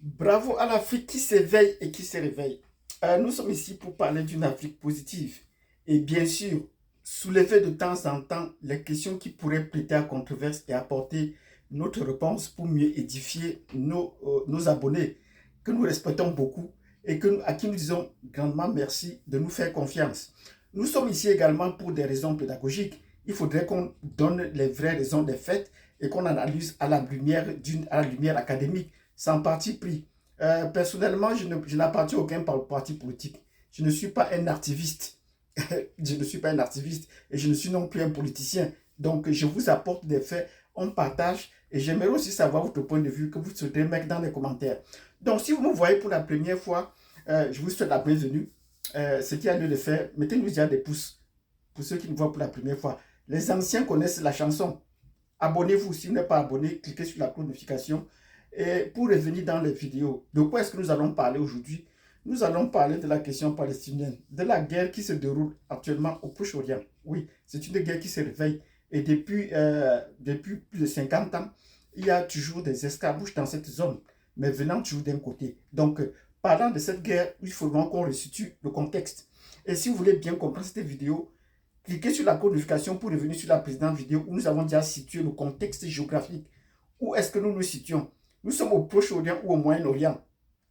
Bravo à l'Afrique qui s'éveille et qui se réveille. Nous sommes ici pour parler d'une Afrique positive et bien sûr soulever de temps en temps les questions qui pourraient prêter à controverse et apporter notre réponse pour mieux édifier nos abonnés que nous respectons beaucoup et à qui nous disons grandement merci de nous faire confiance. Nous sommes ici également pour des raisons pédagogiques. Il faudrait qu'on donne les vraies raisons des faits et qu'on analyse à la lumière académique sans parti pris. Personnellement, je n'appartiens à aucun parti politique. Je ne suis pas un activiste. Je ne suis pas un activiste et je ne suis non plus un politicien. Donc, je vous apporte des faits, on partage et j'aimerais aussi savoir votre point de vue que vous souhaitez mettre dans les commentaires. Donc, si vous me voyez pour la première fois, je vous souhaite la bienvenue. Ce qui a lieu de faire, mettez-nous déjà des pouces pour ceux qui nous voient pour la première fois. Les anciens connaissent la chanson. Abonnez-vous si vous n'êtes pas abonné, cliquez sur la cloche de notification. Et pour revenir dans les vidéos, de quoi est-ce que nous allons parler aujourd'hui? Nous allons parler de la question palestinienne, de la guerre qui se déroule actuellement au Proche-Orient. Oui, c'est une guerre qui se réveille. Et depuis plus de 50 ans, il y a toujours des escarmouches dans cette zone, mais venant toujours d'un côté. Donc, parlant de cette guerre, il faudra qu'on resitue le contexte. Et si vous voulez bien comprendre cette vidéo, cliquez sur la codification pour revenir sur la précédente vidéo où nous avons déjà situé le contexte géographique. Où est-ce que nous nous situons? Nous sommes au Proche-Orient ou au Moyen-Orient.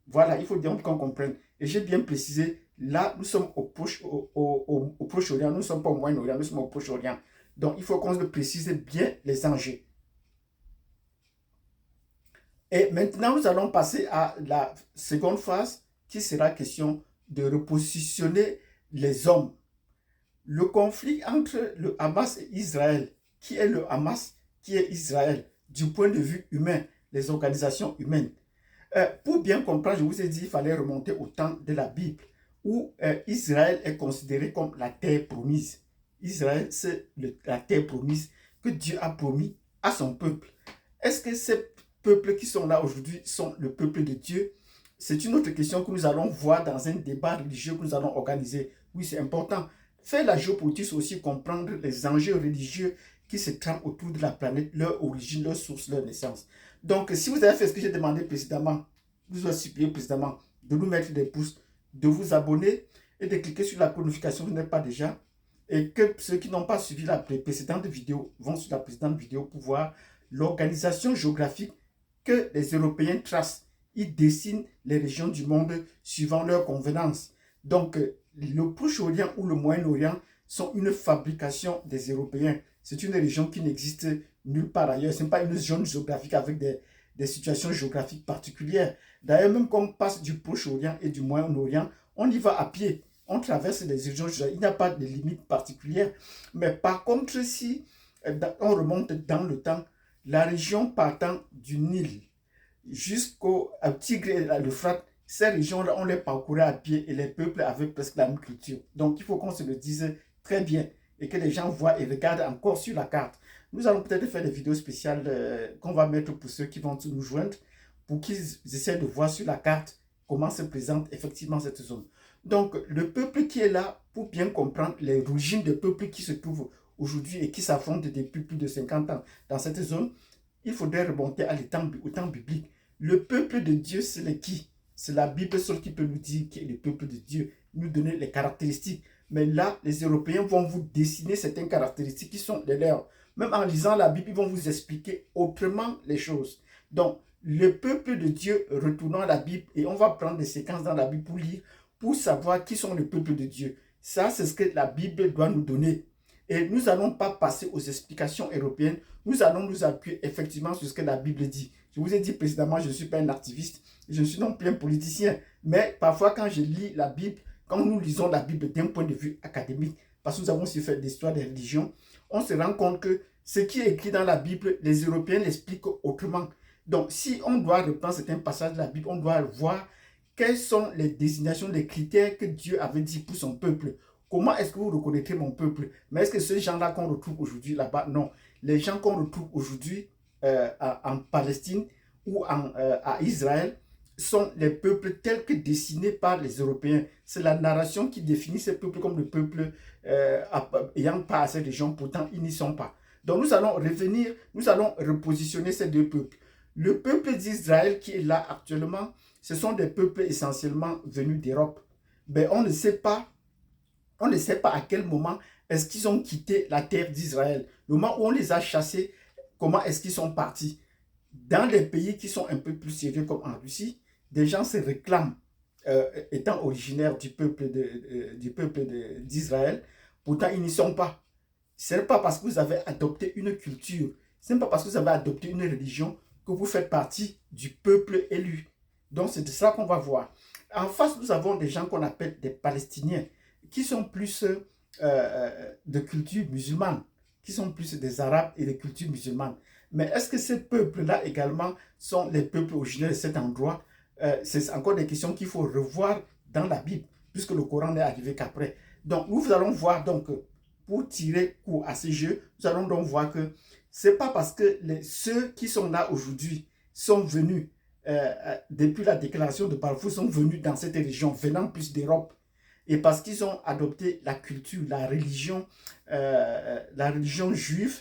Voilà, il faut bien qu'on comprenne. Et j'ai bien précisé, là, nous sommes au Proche-Orient, nous ne sommes pas au Moyen-Orient, nous sommes au Proche-Orient. Donc, il faut qu'on précise bien les enjeux. Et maintenant, nous allons passer à la seconde phase qui sera question de repositionner les hommes. Le conflit entre le Hamas et Israël, qui est le Hamas, qui est Israël, du point de vue humain, les organisations humaines. Pour bien comprendre, je vous ai dit qu'il fallait remonter au temps de la Bible, où Israël est considéré comme la terre promise. Israël, c'est la terre promise que Dieu a promis à son peuple. Est-ce que ces peuples qui sont là aujourd'hui sont le peuple de Dieu? C'est une autre question que nous allons voir dans un débat religieux que nous allons organiser. Oui, c'est important. Faire la géopolitique, c'est aussi comprendre les enjeux religieux qui se trament autour de la planète, leur origine, leur source, leur naissance. Donc, si vous avez fait ce que j'ai demandé précédemment, vous avez supplié précédemment de nous mettre des pouces, de vous abonner et de cliquer sur la notification si vous n'êtes pas déjà. Et que ceux qui n'ont pas suivi la précédente vidéo vont sur la précédente vidéo pour voir l'organisation géographique que les Européens tracent. Ils dessinent les régions du monde suivant leur convenance. Donc, le Proche-Orient ou le Moyen-Orient sont une fabrication des Européens. C'est une région qui n'existe nulle part ailleurs. Ce n'est pas une zone géographique avec des situations géographiques particulières. D'ailleurs, même quand on passe du Proche-Orient et du Moyen-Orient, on y va à pied. On traverse les régions géographiques. Il n'y a pas de limite particulière. Mais par contre, si on remonte dans le temps, la région partant du Nil jusqu'au Tigre et l'Euphrate, ces régions-là, on les parcourait à pied et les peuples avaient presque la même culture. Donc, il faut qu'on se le dise très bien et que les gens voient et regardent encore sur la carte. Nous allons peut-être faire des vidéos spéciales qu'on va mettre pour ceux qui vont nous joindre pour qu'ils essaient de voir sur la carte comment se présente effectivement cette zone. Donc, le peuple qui est là, pour bien comprendre les origines des peuples qui se trouvent aujourd'hui et qui s'affrontent depuis plus de 50 ans dans cette zone, il faudrait remonter au temps biblique. Le peuple de Dieu, c'est qui? C'est la Bible seule qui peut nous dire qui est le peuple de Dieu, nous donner les caractéristiques. Mais là, les Européens vont vous dessiner certaines caractéristiques qui sont les leurs. Même en lisant la Bible, ils vont vous expliquer autrement les choses. Donc, le peuple de Dieu, retournons à la Bible et on va prendre des séquences dans la Bible pour lire, pour savoir qui sont le peuple de Dieu. Ça, c'est ce que la Bible doit nous donner. Et nous n'allons pas passer aux explications européennes, nous allons nous appuyer effectivement sur ce que la Bible dit. Je vous ai dit précédemment, je ne suis pas un activiste, je ne suis non plus un politicien. Mais parfois, quand je lis la Bible, quand nous lisons la Bible d'un point de vue académique, parce que nous avons aussi fait l'histoire des religions, on se rend compte que ce qui est écrit dans la Bible, les Européens l'expliquent autrement. Donc, si on doit reprendre certains passages de la Bible, on doit voir quelles sont les désignations, les critères que Dieu avait dit pour son peuple. Comment est-ce que vous reconnaîtrez mon peuple? Mais est-ce que ces gens-là qu'on retrouve aujourd'hui là-bas? Non. Les gens qu'on retrouve aujourd'hui en Palestine ou à Israël sont les peuples tels que dessinés par les Européens. C'est la narration qui définit ces peuples comme le peuple ayant pas à ces régions, pourtant ils n'y sont pas. Donc nous allons revenir, nous allons repositionner ces deux peuples. Le peuple d'Israël qui est là actuellement, ce sont des peuples essentiellement venus d'Europe. Mais on ne sait pas à quel moment est-ce qu'ils ont quitté la terre d'Israël. Le moment où on les a chassés, comment est-ce qu'ils sont partis? Dans les pays qui sont un peu plus sérieux comme en Russie, des gens se réclament étant originaires du peuple d'Israël. Pourtant, ils n'y sont pas. Ce n'est pas parce que vous avez adopté une culture, ce n'est pas parce que vous avez adopté une religion que vous faites partie du peuple élu. Donc, c'est de ça qu'on va voir. En face, nous avons des gens qu'on appelle des Palestiniens, qui sont plus de culture musulmane, qui sont plus des Arabes et de culture musulmane. Mais est-ce que ces peuples-là également sont les peuples originaires de cet endroit? C'est encore des questions qu'il faut revoir dans la Bible, puisque le Coran n'est arrivé qu'après. Donc, nous allons voir, donc, pour tirer court à ce jeu, nous allons donc voir que ce n'est pas parce que ceux qui sont là aujourd'hui sont venus, depuis la déclaration de Balfour, sont venus dans cette région, venant plus d'Europe, et parce qu'ils ont adopté la culture, la religion juive,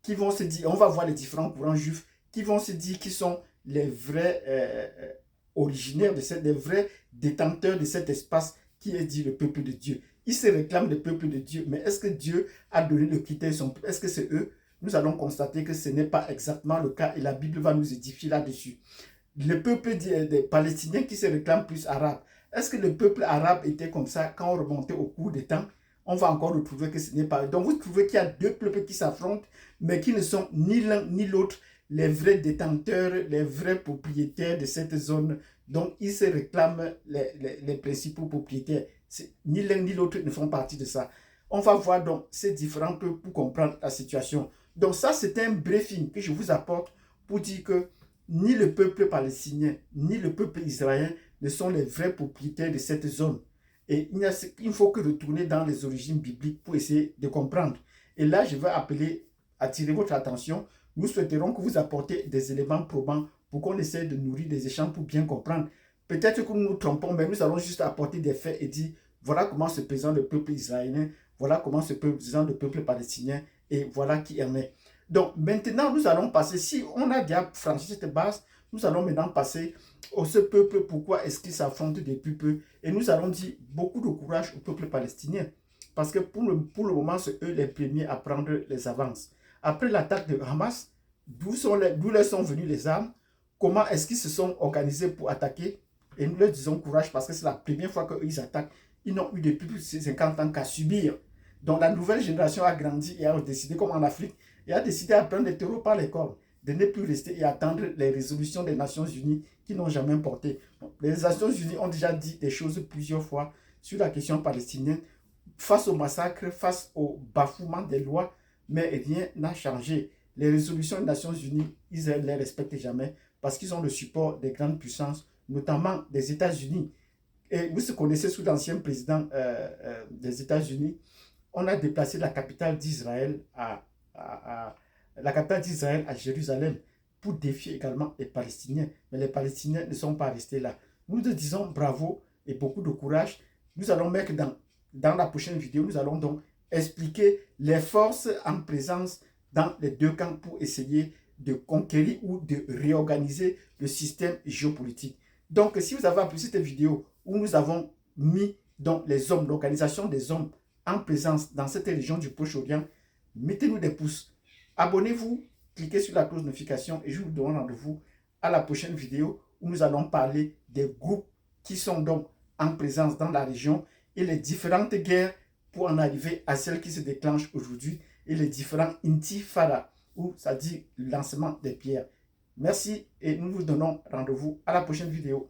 qui vont se dire, on va voir les différents courants juifs, qui vont se dire qu'ils sont les vrais originaires les vrais détenteurs de cet espace qui est dit le peuple de Dieu. Ils se réclament le peuple de Dieu, mais est-ce que Dieu a donné le critère? Est-ce que c'est eux? Nous allons constater que ce n'est pas exactement le cas et la Bible va nous édifier là-dessus. Le peuple des Palestiniens qui se réclament plus arabes, est-ce que le peuple arabe était comme ça quand on remontait au cours des temps? On va encore retrouver que ce n'est pas. Donc vous trouvez qu'il y a deux peuples qui s'affrontent, mais qui ne sont ni l'un ni l'autre les vrais détenteurs, les vrais propriétaires de cette zone. Donc ils se réclament les principaux propriétaires. Ni l'un ni l'autre ne font partie de ça. On va voir donc ces différents peuples pour comprendre la situation. Donc ça, c'est un briefing que je vous apporte pour dire que ni le peuple palestinien, ni le peuple israélien ne sont les vrais propriétaires de cette zone. Et il faut que retourner dans les origines bibliques pour essayer de comprendre. Et là, je vais attirer votre attention. Nous souhaiterons que vous apportez des éléments probants pour qu'on essaie de nourrir des échanges pour bien comprendre. Peut-être que nous nous trompons, mais nous allons juste apporter des faits et dire, voilà comment se présente le peuple israélien, voilà comment se présente le peuple palestinien, et voilà qui en est. Donc maintenant, nous allons passer, si on a déjà franchi cette base, nous allons maintenant passer au ce peuple, pourquoi est-ce qu'il s'affronte depuis peu. Et nous allons dire beaucoup de courage au peuple palestinien. Parce que pour le moment, c'est eux les premiers à prendre les avances. Après l'attaque de Hamas, d'où leur sont venues les armes, comment est-ce qu'ils se sont organisés pour attaquer. Et nous leur disons courage parce que c'est la première fois qu'ils attaquent. Ils n'ont eu depuis plus de 50 ans qu'à subir. Donc la nouvelle génération a grandi et a décidé, comme en Afrique, et a décidé à prendre les taureaux par les cornes, de ne plus rester et attendre les résolutions des Nations Unies qui n'ont jamais porté. Les Nations Unies ont déjà dit des choses plusieurs fois sur la question palestinienne, face au massacre, face au bafouement des lois, mais rien n'a changé. Les résolutions des Nations Unies, Israël ne les respecte jamais parce qu'ils ont le support des grandes puissances, notamment des États-Unis. Et vous connaissez sous l'ancien président des États-Unis, on a déplacé la capitale d'Israël à Jérusalem pour défier également les Palestiniens. Mais les Palestiniens ne sont pas restés là. Nous te disons bravo et beaucoup de courage. Nous allons mettre dans la prochaine vidéo, nous allons donc expliquer les forces en présence dans les deux camps pour essayer de conquérir ou de réorganiser le système géopolitique. Donc, si vous avez apprécié cette vidéo où nous avons mis donc les hommes, l'organisation des hommes en présence dans cette région du Proche-Orient, mettez-nous des pouces. Abonnez-vous, cliquez sur la cloche de notification et je vous donne rendez-vous à la prochaine vidéo où nous allons parler des groupes qui sont donc en présence dans la région et les différentes guerres pour en arriver à celle qui se déclenche aujourd'hui et les différents intifada, où ça dit le lancement des pierres. Merci et nous vous donnons rendez-vous à la prochaine vidéo.